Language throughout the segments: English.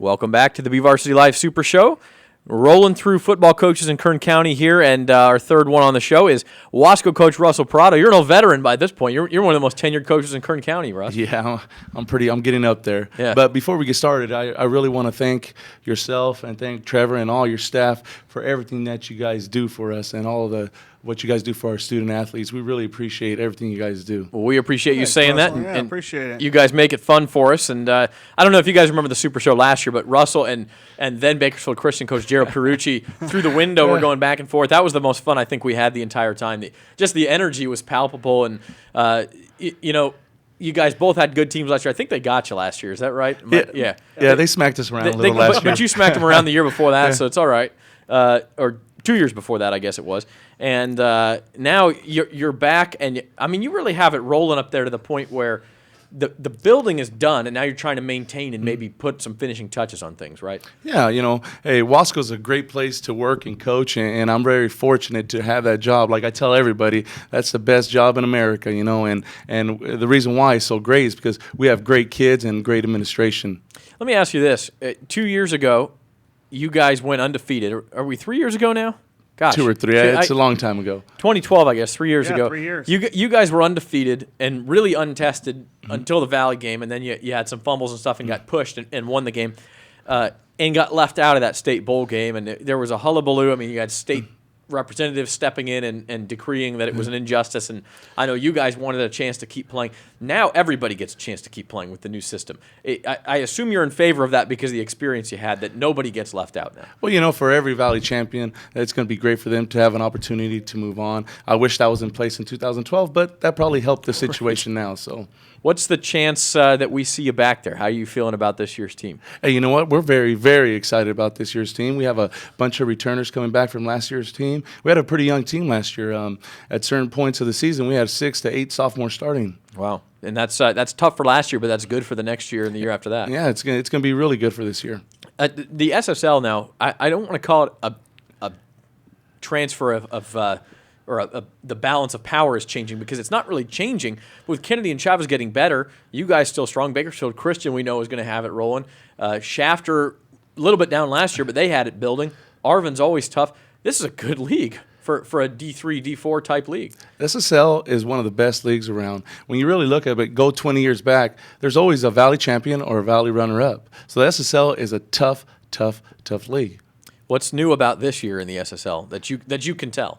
Welcome back to the BVarsity Live Super Show. Rolling through football coaches in Kern County here, and our third one on the show is Wasco coach Rusvel Prado. You're no veteran by this point. You're one of the most tenured coaches in Kern County, Russ. Yeah, I'm getting up there. Yeah. But before we get started, I really want to thank yourself and thank Trevor and all your staff for everything that you guys do for us and all of what you guys do for our student athletes. We really appreciate everything you guys do. Well, we appreciate you saying that. Russell, And appreciate it. You guys make it fun for us. And I don't know if you guys remember the Super Show last year, but Russell and then Bakersfield Christian coach Gerald Perucci through the window were going back and forth. That was the most fun I think we had the entire time. Just the energy was palpable. And, you guys both had good teams last year. I think they got you last year. Is that right? Yeah, they smacked us around a little last year. But you smacked them around the year before that, so it's all right. Or 2 years before that, I guess it was. And now you're back, and you really have it rolling up there to the point where the building is done, and now you're trying to maintain and maybe put some finishing touches on things, right? Yeah, hey, Wasco's a great place to work and coach, and I'm very fortunate to have that job. Like I tell everybody, that's the best job in America, and the reason why it's so great is because we have great kids and great administration. Let me ask you this. 2 years ago, you guys went undefeated. Are we 3 years ago now? Gosh. 2 or 3. It's a long time ago. 2012, I guess, 3 years ago. 3 years. You guys were undefeated and really untested until the Valley game, and then you had some fumbles and stuff and got pushed and won the game and got left out of that state bowl game. And there was a hullabaloo. You had state representatives stepping in and decreeing that it was an injustice, and I know you guys wanted a chance to keep playing. Now everybody gets a chance to keep playing with the new system. I assume you're in favor of that because of the experience you had, that nobody gets left out now. Well, for every Valley champion, it's going to be great for them to have an opportunity to move on. I wish that was in place in 2012, but that probably helped the situation now. So, what's the chance that we see you back there? How are you feeling about this year's team? Hey, you know what? We're very, very excited about this year's team. We have a bunch of returners coming back from last year's team. We had a pretty young team last year. At certain points of the season, we had 6 to 8 sophomores starting. Wow. And that's tough for last year, but that's good for the next year and the year after that. Yeah, it's gonna be really good for this year. The SSL now, I don't want to call it a transfer of the balance of power is changing, because it's not really changing. With Kennedy and Chavez getting better, you guys still strong. Bakersfield Christian, we know, is going to have it rolling. Shafter, a little bit down last year, but they had it building. Arvin's always tough. This is a good league for a D3, D4 type league. SSL is one of the best leagues around. When you really look at it, go 20 years back, there's always a Valley champion or a Valley runner-up. So the SSL is a tough league. What's new about this year in the SSL that you can tell?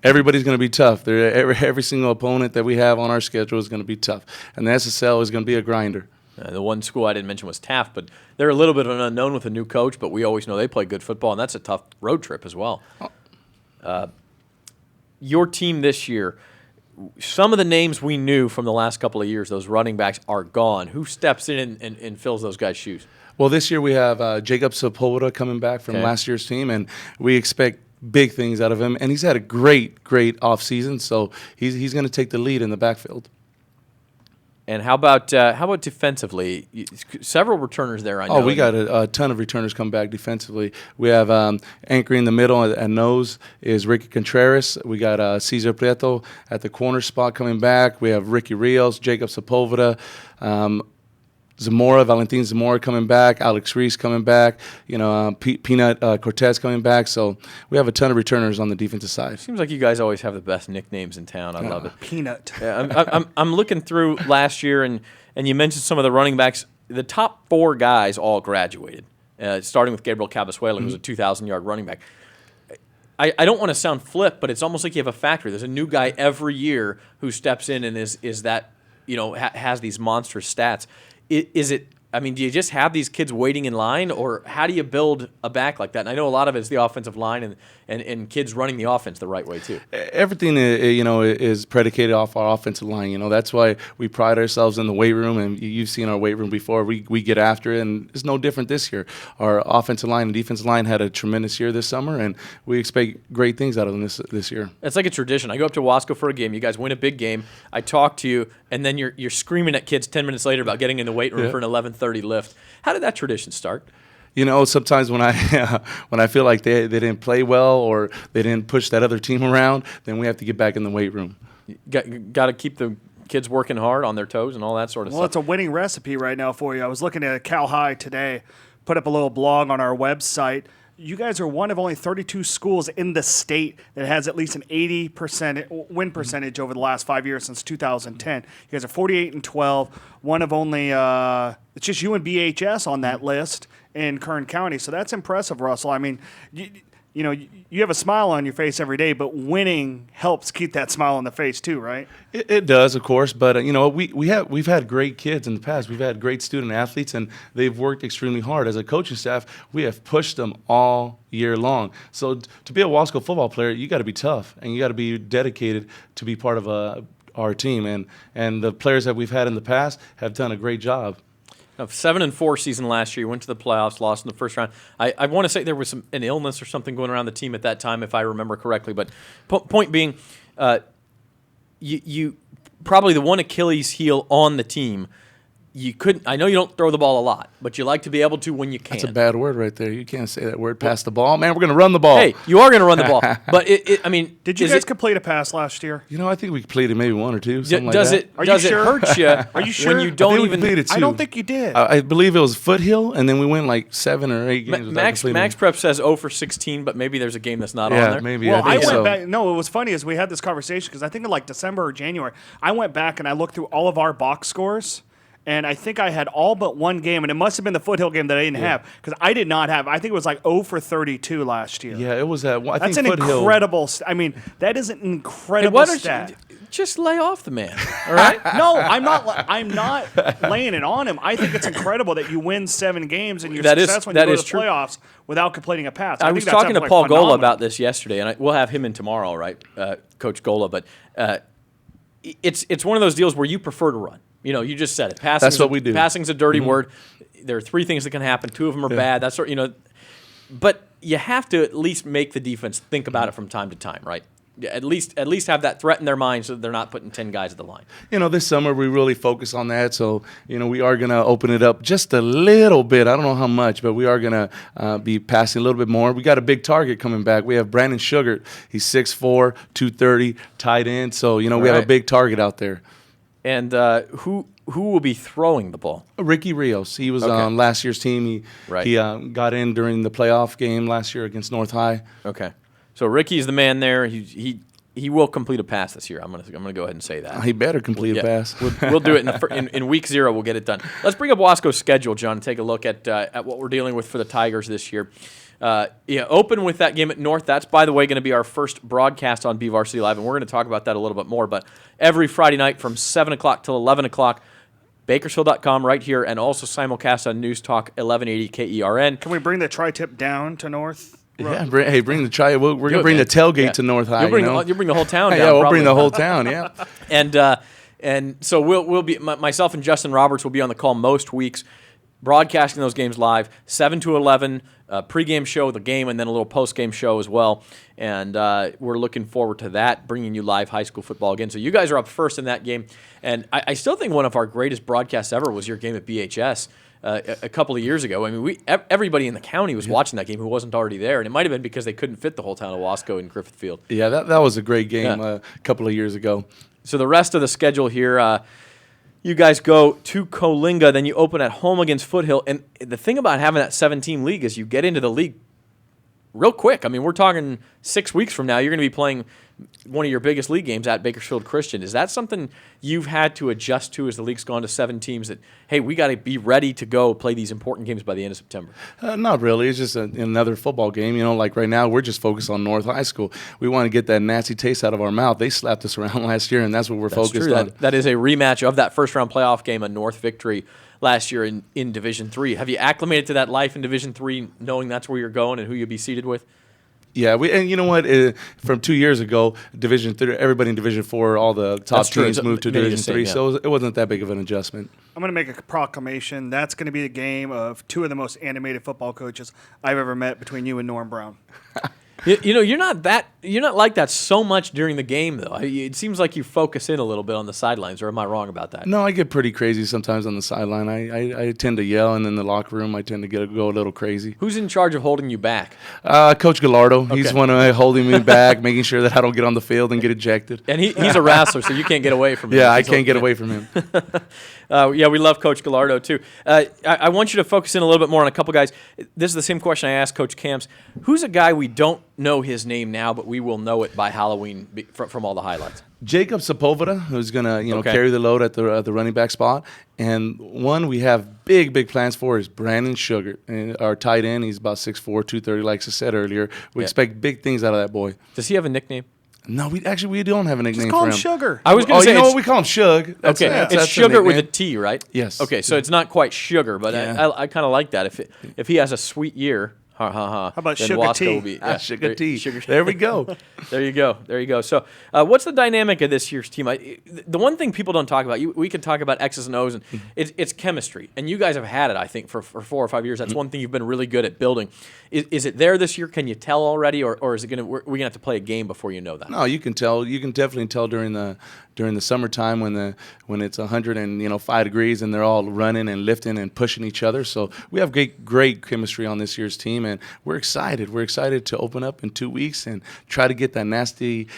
Everybody's going to be tough. Every single opponent that we have on our schedule is going to be tough. And the SSL is going to be a grinder. The one school I didn't mention was Taft, but they're a little bit of an unknown with a new coach, but we always know they play good football, and that's a tough road trip as well. Your team this year, some of the names we knew from the last couple of years, those running backs, are gone. Who steps in and fills those guys' shoes? Well, this year we have Jacob Sepulveda coming back from last year's team, and we expect big things out of him. And he's had a great offseason, so he's going to take the lead in the backfield. And how about defensively? Several returners there, I know. Oh, we got a ton of returners come back defensively. We have anchoring the middle and nose is Ricky Contreras. We got Cesar Prieto at the corner spot coming back. We have Ricky Rios, Jacob Sepulveda, Valentin Zamora coming back, Alex Reese coming back, Peanut Cortez coming back. So we have a ton of returners on the defensive side. Seems like you guys always have the best nicknames in town. I love it. Peanut. Yeah, I'm looking through last year, and you mentioned some of the running backs. The top 4 guys all graduated, starting with Gabriel Cabasuela, who's a 2,000-yard running back. I don't want to sound flip, but it's almost like you have a factory. There's a new guy every year who steps in and is that, has these monstrous stats. Is it? Do you just have these kids waiting in line, or how do you build a back like that? And I know a lot of it is the offensive line and kids running the offense the right way too. Everything is predicated off our offensive line. That's why we pride ourselves in the weight room, and you've seen our weight room before. We get after it, and it's no different this year. Our offensive line and defensive line had a tremendous year this summer, and we expect great things out of them this year. It's like a tradition. I go up to Wasco for a game. You guys win a big game. I talk to you, and then you're screaming at kids 10 minutes later about getting in the weight room for an 11:30 lift. How did that tradition start? Sometimes when I feel like they didn't play well or they didn't push that other team around, then we have to get back in the weight room. Got to keep the kids working hard on their toes and all that sort of stuff. Well, it's a winning recipe right now for you. I was looking at Cal High today. put up a little blog on our website. You guys are one of only 32 schools in the state that has at least an 80% win percentage over the last 5 years since 2010. You guys are 48-12. One of only it's just you and BHS on that list in Kern County. So that's impressive, Russell. I mean, you know, you have a smile on your face every day, but winning helps keep that smile on the face too, right? It does, of course, but you know, we've had great kids in the past. We've had great student athletes, and they've worked extremely hard. As a coaching staff, we have pushed them all year long. So to be a Wasco football player, you got to be tough, and you got to be dedicated to be part of our team. And the players that we've had in the past have done a great job. A 7-4 season last year. You went to the playoffs, lost in the first round. I want to say there was an illness or something going around the team at that time, if I remember correctly. But point being, you probably the one Achilles heel on the team. You couldn't. I know you don't throw the ball a lot, but you like to be able to when you can. That's a bad word right there. You can't say that word. Pass the ball, man. We're going to run the ball. Hey, you are going to run the ball, but I mean, did you guys complete a pass last year? You know, I think we completed maybe one or two. Does it hurt you? Are you sure? When you don't even? I don't think you did. I believe it was Foothill, and then we went like 7 or 8 games. Max Prep says 0 for 16, but maybe there's a game that's not on there. Maybe. Well, I went back. No, it was funny as we had this conversation because I think in like December or January, I went back and I looked through all of our box scores. And I think I had all but one game, and it must have been the Foothill game that I didn't have because I did not have. I think it was like 0 for 32 last year. Yeah, it was that. That's an incredible. I mean, that is an incredible stat. Just lay off the man, all right? No, I'm not. I'm not laying it on him. I think it's incredible that you win 7 games and you're successful when you go to the playoffs without completing a pass. I was talking to Paul Gola about this yesterday, and we'll have him in tomorrow, right, Coach Gola? But it's one of those deals where you prefer to run. You know, you just said it. That's what we do. Passing's a dirty word. There are 3 things that can happen. 2 of them are bad. That's sort. But you have to at least make the defense think about it from time to time, right? At least have that threat in their mind so that they're not putting 10 guys at the line. You know, this summer we really focus on that. So, you know, we are going to open it up just a little bit. I don't know how much, but we are going to be passing a little bit more. We got a big target coming back. We have Brandon Sugart. He's 6'4", 230, tight end. So, you know, we have a big target out there. And who will be throwing the ball? Ricky Rios. He was on last year's team. He got in during the playoff game last year against North High. Okay, so Ricky's the man there. He will complete a pass this year. I'm gonna go ahead and say that. He better complete a pass. We'll do it in week 0. We'll get it done. Let's bring up Wasco's schedule, John, and take a look at what we're dealing with for the Tigers this year. Open with that game at North. That's, by the way, going to be our first broadcast on BVarsity Live, and we're going to talk about that a little bit more. But every Friday night from 7 o'clock till 11 o'clock, Bakersfield.com right here, and also simulcast on News Talk 1180 KERN. Can we bring the tri-tip down to North? Yeah, bring the tri. We're going to bring the tailgate to North High. You'll bring the whole town down. Yeah, we'll bring the whole town, yeah. And so we'll be myself and Justin Roberts will be on the call most weeks, broadcasting those games live, 7 to 11, pregame show, the game, and then a little postgame show as well. And we're looking forward to that, bringing you live high school football again. So you guys are up first in that game. And I still think one of our greatest broadcasts ever was your game at BHS a couple of years ago. I mean, everybody in the county was watching that game who wasn't already there. And it might have been because they couldn't fit the whole town of Wasco in Griffith Field. Yeah, that was a great game a couple of years ago. So the rest of the schedule here, you guys go to Coalinga, then you open at home against Foothill. And the thing about having that 7-team league is you get into the league real quick. I mean, we're talking 6 weeks from now, you're going to be playing one of your biggest league games at Bakersfield Christian. Is that something you've had to adjust to as the league's gone to 7 teams that, hey, we got to be ready to go play these important games by the end of September? Not really. It's just another football game. You know, like right now, we're just focused on North High School. We want to get that nasty taste out of our mouth. They slapped us around last year, and that's what we're focused on. That is a rematch of that first-round playoff game, a North victory last year in Division III. Have you acclimated to that life in Division III, knowing that's where you're going and who you'll be seated with? Yeah, and you know what? From 2 years ago, Division 3, everybody in Division 4, all the top teams moved to Division 3, so it wasn't that big of an adjustment. I'm going to make a proclamation. That's going to be the game of 2 of the most animated football coaches I've ever met between you and Norm Brown. You're not like that so much during the game, though. It seems like you focus in a little bit on the sidelines, or am I wrong about that? No, I get pretty crazy sometimes on the sideline. I tend to yell, and in the locker room, I tend to go a little crazy. Who's in charge of holding you back? Coach Gallardo. Okay. He's one of holding me back, making sure that I don't get on the field and get ejected. And he's a wrestler, so you can't get away from him. Yeah, I can't get away from him. We love Coach Gallardo, too. I want you to focus in a little bit more on a couple guys. This is the same question I asked Coach Camps. Who's a guy we don't know his name now, but we will know it by Halloween from all the highlights? Jacob Sepulveda, who's going to Okay. carry the load at the running back spot. And one we have big plans for is Brandon Sugar, and our tight end. He's about 6'4", 230, like I said earlier. We expect big things out of that boy. Does he have a nickname? No, we don't have a nickname Just call for him him. Sugar. I was going to say you know what? We call him Shug. That's it's a Sugar with a nickname. T, right? Yes. Okay, so it's not quite Sugar, but Yeah. I kind of like that. If he has a sweet year, How about then Sugar Wasco T? will be, Sugar T. Sugar. There we go. There you go. So, what's the dynamic of this year's team? The one thing people don't talk about, we can talk about X's and O's, and it's chemistry. And you guys have had it, I think, for 4 or 5 years. That's one thing you've been really good at building. Is it there this year? Can you tell already, or is it we're gonna have to play a game before you know that? No, you can tell. You can definitely tell during the summertime when it's 105 degrees and they're all running and lifting and pushing each other. So we have great chemistry on this year's team, and we're excited. We're excited to open up in 2 weeks and try to get that nasty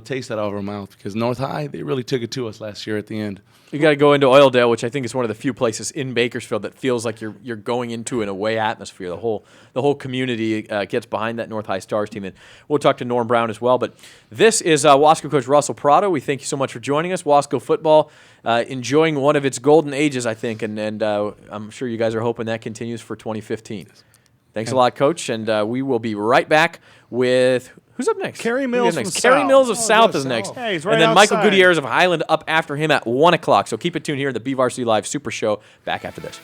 taste out of our mouth, because North High, they really took it to us last year at the end. You got to go into Oildale, which I think is one of the few places in Bakersfield that feels like you're going into an away atmosphere. The whole community gets behind that North High Stars team, and we'll talk to Norm Brown as well. But this is Wasco coach Rusvel Prado. We thank you so much for joining us. Wasco football enjoying one of its golden ages, I think, and I'm sure you guys are hoping that continues for 2015. Thanks a lot, Coach, and we will be right back with. Who's up next? Kerry Mills from Kerry South. Mills of South is next. Hey, he's right and then Michael outside. Gutierrez of Highland up after him at 1 o'clock. So keep it tuned here at the BVarsity Live Super Show. Back after this.